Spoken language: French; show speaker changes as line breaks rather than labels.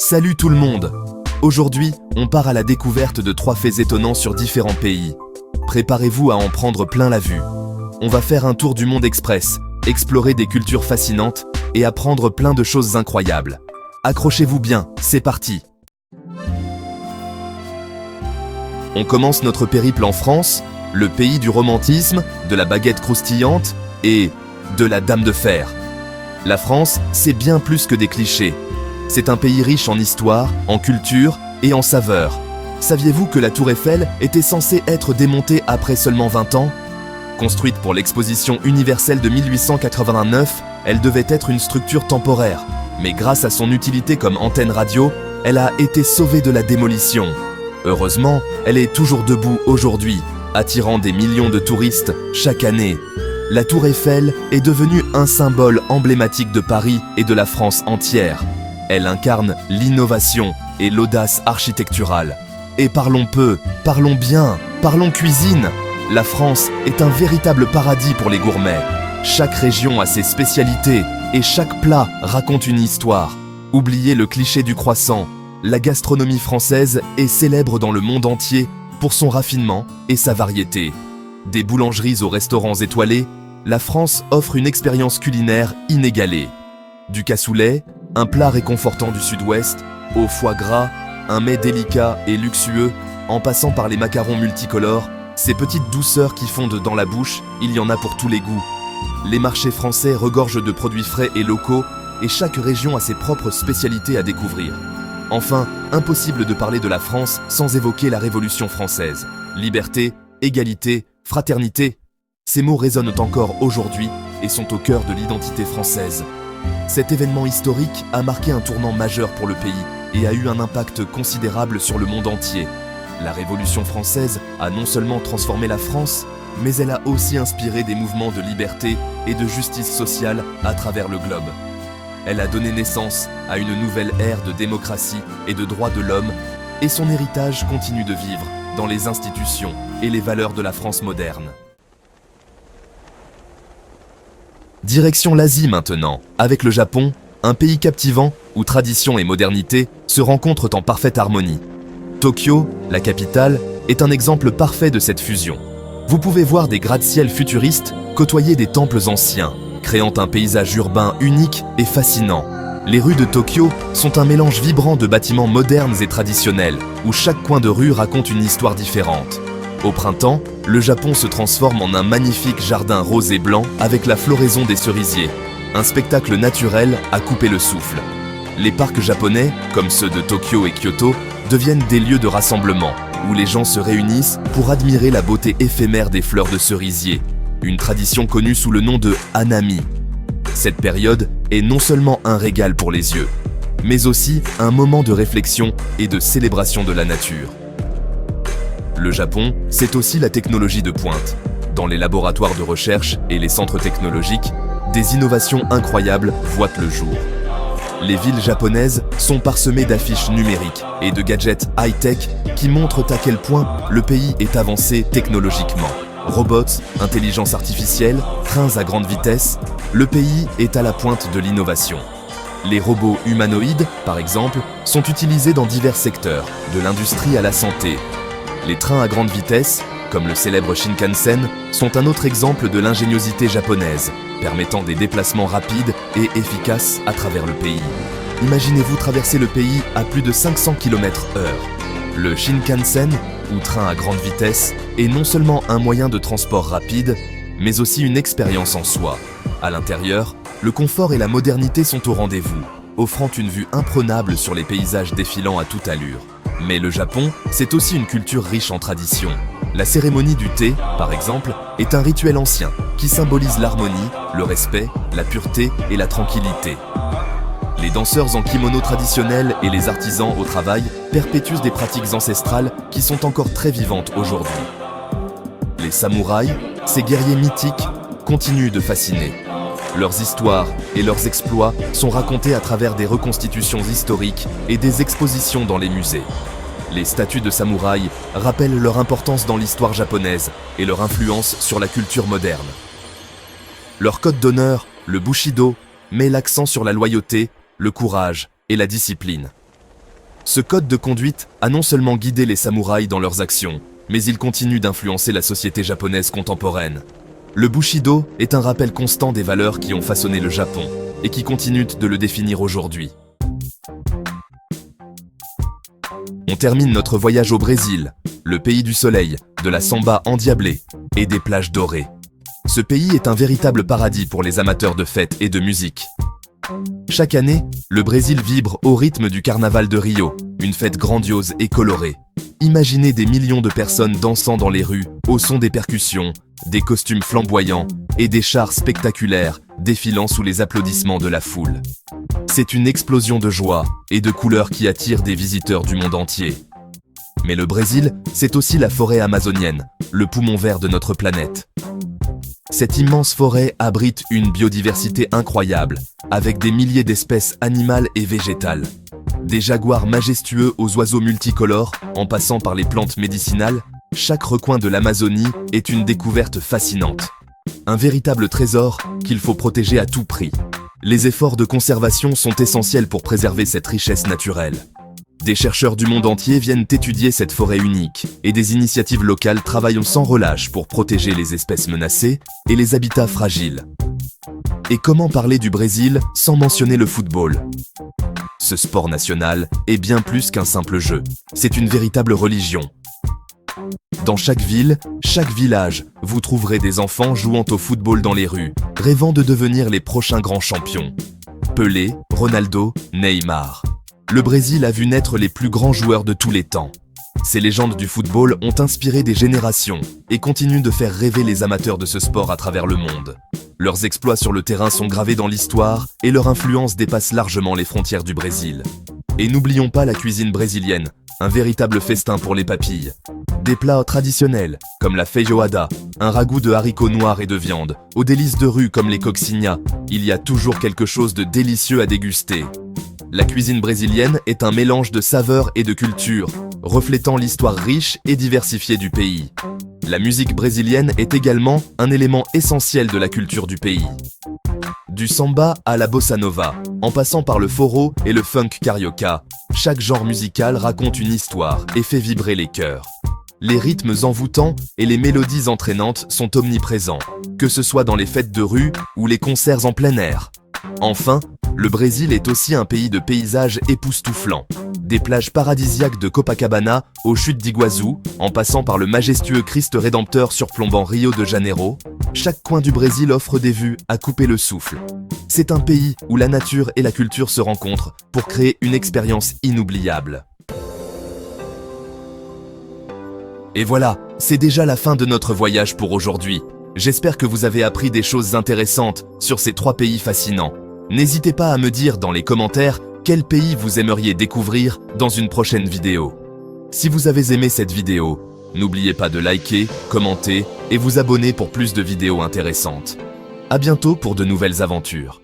Salut tout le monde! Aujourd'hui, on part à la découverte de 3 faits étonnants sur différents pays. Préparez-vous à en prendre plein la vue. On va faire un tour du monde express, explorer des cultures fascinantes et apprendre plein de choses incroyables. Accrochez-vous bien, c'est parti! On commence notre périple en France, le pays du romantisme, de la baguette croustillante et de la dame de fer. La France, c'est bien plus que des clichés. C'est un pays riche en histoire, en culture et en saveurs. Saviez-vous que la Tour Eiffel était censée être démontée après seulement 20 ans? Construite pour l'exposition universelle de 1889, elle devait être une structure temporaire. Mais grâce à son utilité comme antenne radio, elle a été sauvée de la démolition. Heureusement, elle est toujours debout aujourd'hui, attirant des millions de touristes chaque année. La Tour Eiffel est devenue un symbole emblématique de Paris et de la France entière. Elle incarne l'innovation et l'audace architecturale. Et parlons peu, parlons bien, parlons cuisine. La France est un véritable paradis pour les gourmets. Chaque région a ses spécialités et chaque plat raconte une histoire. Oubliez le cliché du croissant. La gastronomie française est célèbre dans le monde entier pour son raffinement et sa variété. Des boulangeries aux restaurants étoilés, la France offre une expérience culinaire inégalée. Du cassoulet, un plat réconfortant du sud-ouest, au foie gras, un mets délicat et luxueux, en passant par les macarons multicolores, ces petites douceurs qui fondent dans la bouche, il y en a pour tous les goûts. Les marchés français regorgent de produits frais et locaux, et chaque région a ses propres spécialités à découvrir. Enfin, impossible de parler de la France sans évoquer la Révolution française. Liberté, égalité, fraternité, ces mots résonnent encore aujourd'hui et sont au cœur de l'identité française. Cet événement historique a marqué un tournant majeur pour le pays et a eu un impact considérable sur le monde entier. La Révolution française a non seulement transformé la France, mais elle a aussi inspiré des mouvements de liberté et de justice sociale à travers le globe. Elle a donné naissance à une nouvelle ère de démocratie et de droits de l'homme, et son héritage continue de vivre dans les institutions et les valeurs de la France moderne. Direction l'Asie maintenant, avec le Japon, un pays captivant où tradition et modernité se rencontrent en parfaite harmonie. Tokyo, la capitale, est un exemple parfait de cette fusion. Vous pouvez voir des gratte-ciel futuristes côtoyer des temples anciens, créant un paysage urbain unique et fascinant. Les rues de Tokyo sont un mélange vibrant de bâtiments modernes et traditionnels, où chaque coin de rue raconte une histoire différente. Au printemps, le Japon se transforme en un magnifique jardin rose et blanc avec la floraison des cerisiers. Un spectacle naturel à couper le souffle. Les parcs japonais, comme ceux de Tokyo et Kyoto, deviennent des lieux de rassemblement, où les gens se réunissent pour admirer la beauté éphémère des fleurs de cerisier. Une tradition connue sous le nom de Hanami. Cette période est non seulement un régal pour les yeux, mais aussi un moment de réflexion et de célébration de la nature. Le Japon, c'est aussi la technologie de pointe. Dans les laboratoires de recherche et les centres technologiques, des innovations incroyables voient le jour. Les villes japonaises sont parsemées d'affiches numériques et de gadgets high-tech qui montrent à quel point le pays est avancé technologiquement. Robots, intelligence artificielle, trains à grande vitesse, le pays est à la pointe de l'innovation. Les robots humanoïdes, par exemple, sont utilisés dans divers secteurs, de l'industrie à la santé. Les trains à grande vitesse, comme le célèbre Shinkansen, sont un autre exemple de l'ingéniosité japonaise, permettant des déplacements rapides et efficaces à travers le pays. Imaginez-vous traverser le pays à plus de 500 km/h. Le Shinkansen, ou train à grande vitesse, est non seulement un moyen de transport rapide, mais aussi une expérience en soi. À l'intérieur, le confort et la modernité sont au rendez-vous, offrant une vue imprenable sur les paysages défilant à toute allure. Mais le Japon, c'est aussi une culture riche en traditions. La cérémonie du thé, par exemple, est un rituel ancien qui symbolise l'harmonie, le respect, la pureté et la tranquillité. Les danseurs en kimono traditionnel et les artisans au travail perpétuent des pratiques ancestrales qui sont encore très vivantes aujourd'hui. Les samouraïs, ces guerriers mythiques, continuent de fasciner. Leurs histoires et leurs exploits sont racontés à travers des reconstitutions historiques et des expositions dans les musées. Les statues de samouraïs rappellent leur importance dans l'histoire japonaise et leur influence sur la culture moderne. Leur code d'honneur, le Bushido, met l'accent sur la loyauté, le courage et la discipline. Ce code de conduite a non seulement guidé les samouraïs dans leurs actions, mais il continue d'influencer la société japonaise contemporaine. Le Bushido est un rappel constant des valeurs qui ont façonné le Japon et qui continuent de le définir aujourd'hui. On termine notre voyage au Brésil, le pays du soleil, de la samba endiablée et des plages dorées. Ce pays est un véritable paradis pour les amateurs de fêtes et de musique. Chaque année, le Brésil vibre au rythme du Carnaval de Rio, une fête grandiose et colorée. Imaginez des millions de personnes dansant dans les rues, au son des percussions, des costumes flamboyants et des chars spectaculaires défilant sous les applaudissements de la foule. C'est une explosion de joie et de couleurs qui attire des visiteurs du monde entier. Mais le Brésil, c'est aussi la forêt amazonienne, le poumon vert de notre planète. Cette immense forêt abrite une biodiversité incroyable, avec des milliers d'espèces animales et végétales. Des jaguars majestueux aux oiseaux multicolores, en passant par les plantes médicinales, chaque recoin de l'Amazonie est une découverte fascinante. Un véritable trésor qu'il faut protéger à tout prix. Les efforts de conservation sont essentiels pour préserver cette richesse naturelle. Des chercheurs du monde entier viennent étudier cette forêt unique et des initiatives locales travaillent sans relâche pour protéger les espèces menacées et les habitats fragiles. Et comment parler du Brésil sans mentionner le football ? Ce sport national est bien plus qu'un simple jeu, c'est une véritable religion. Dans chaque ville, chaque village, vous trouverez des enfants jouant au football dans les rues, rêvant de devenir les prochains grands champions. Pelé, Ronaldo, Neymar. Le Brésil a vu naître les plus grands joueurs de tous les temps. Ces légendes du football ont inspiré des générations et continuent de faire rêver les amateurs de ce sport à travers le monde. Leurs exploits sur le terrain sont gravés dans l'histoire et leur influence dépasse largement les frontières du Brésil. Et n'oublions pas la cuisine brésilienne, un véritable festin pour les papilles. Des plats traditionnels, comme la feijoada, un ragoût de haricots noirs et de viande, aux délices de rue comme les coccinhas, il y a toujours quelque chose de délicieux à déguster. La cuisine brésilienne est un mélange de saveurs et de cultures, reflétant l'histoire riche et diversifiée du pays. La musique brésilienne est également un élément essentiel de la culture du pays. Du samba à la bossa nova, en passant par le forró et le funk carioca, chaque genre musical raconte une histoire et fait vibrer les cœurs. Les rythmes envoûtants et les mélodies entraînantes sont omniprésents, que ce soit dans les fêtes de rue ou les concerts en plein air. Enfin, le Brésil est aussi un pays de paysages époustouflants. Des plages paradisiaques de Copacabana aux chutes d'Iguazu, en passant par le majestueux Christ Rédempteur surplombant Rio de Janeiro, chaque coin du Brésil offre des vues à couper le souffle. C'est un pays où la nature et la culture se rencontrent pour créer une expérience inoubliable. Et voilà, c'est déjà la fin de notre voyage pour aujourd'hui. J'espère que vous avez appris des choses intéressantes sur ces 3 pays fascinants. N'hésitez pas à me dire dans les commentaires quel pays vous aimeriez découvrir dans une prochaine vidéo. Si vous avez aimé cette vidéo, n'oubliez pas de liker, commenter et vous abonner pour plus de vidéos intéressantes. À bientôt pour de nouvelles aventures.